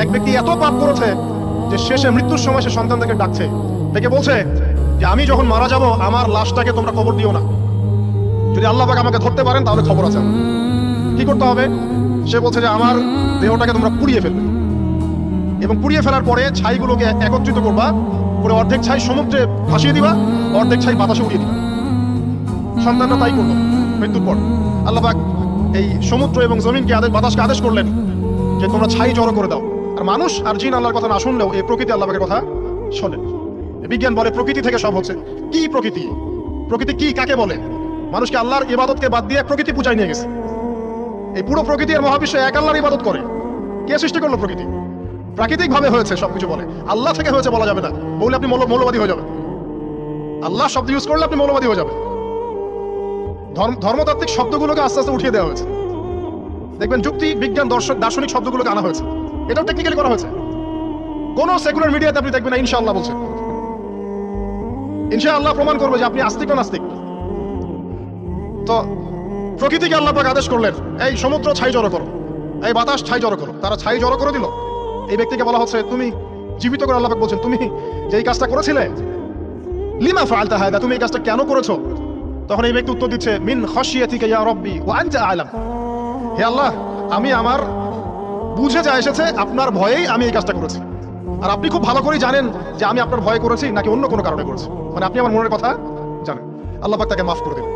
এক ব্যক্তি এত পাপ করেছে যে শেষে মৃত্যুর সময় সে সন্তানদেরকে ডাকছে, ডেকে বলছে যে আমি যখন মারা যাব আমার লাশটাকে তোমরা কবর দিও না, যদি আল্লাহ পাক আমাকে ধরতে পারেন তাহলে খবর আছে। কি করতে হবে? সে বলছে যে আমার দেহটাকে তোমরা পুড়িয়ে ফেলবে এবং পুড়িয়ে ফেলার পরে ছাইগুলোকে একত্রিত করবা, করে অর্ধেক ছাই সমুদ্রে ভাসিয়ে দিবা, অর্ধেক ছাই বাতাসে উড়িয়ে দিবা। সন্তানরা তাই করলো। মৃত্যুর পর আল্লাহ পাক এই সমুদ্র এবং জমিনকে বাতাসকে আদেশ করলেন যে তোমরা ছাই জড়ো করে দাও। আর মানুষ আর জিন আল্লাহর কথা না শুনলেও এই প্রকৃতি আল্লাহ পাকের কথা শোনে। বিজ্ঞান বলে প্রকৃতি থেকে সব হচ্ছে। কি প্রকৃতি? প্রকৃতি কি, কাকে বলে? মানুষকে আল্লাহর ইবাদতকে বাদ দিয়ে প্রকৃতি পূজায় নিয়ে গেছে। এই পুরো প্রকৃতি আর মহাবিশ্ব এক আল্লাহর ইবাদত করে। কে সৃষ্টি করলো প্রকৃতি? প্রাকৃতিক ভাবে হয়েছে সবকিছু বলে, আল্লাহ থেকে হয়েছে বলা যাবে না। বলে আপনি মৌলবাদী হয়ে যাবেন। আল্লাহ শব্দ ইউজ করলে আপনি মৌলবাদী হয়ে যাবেন। ধর্মতাত্ত্বিক শব্দগুলোকে আস্তে আস্তে উঠিয়ে দেওয়া হয়েছে। দেখবেন যুক্তি বিজ্ঞান দার্শনিক শব্দগুলোকে আনা হয়েছে। এটাও টেকনিক্যালি করা হয়েছে। কোন সেকুলার মিডিয়াতে আপনি দেখবেন না ইনশাআল্লাহ বলছে। ইনশাআল্লাহ প্রমাণ করবে যে আপনি আস্তিক না নাস্তিক। তো প্রকৃতিকে আল্লাহ পাক আদেশ করলেন এই সমুদ্র ছাই জড়ো করো, এই বাতাস ছাই জড়ো করো। তারা ছাই জড়ো করে দিল। এই ব্যক্তিকে বলা হচ্ছে তুমি জীবিত করে আল্লাহ পাক বলছেন তুমি যে এই কাজটা করেছিলে, লিমা ফাআলতা হাদা, তুমি এই কাজটা কেন করেছো? তখন এই ব্যক্তি উত্তর দিচ্ছে মিন খাশিয়াতিকা ইয়া রাব্বি ওয়া আনতা আ'লাম। হে আল্লাহ, আমি আমার বুঝে যা এসেছে আপনার ভয়েই আমি এই কাজটা করেছি, আর আপনি খুব ভালো করেই জানেন যে আমি আপনার ভয়ে করেছি নাকি অন্য কোনো কারণে করেছি। মানে আপনি আমার মনের কথা জানেন। আল্লাহ পাক তাকে মাফ করে দিলেন।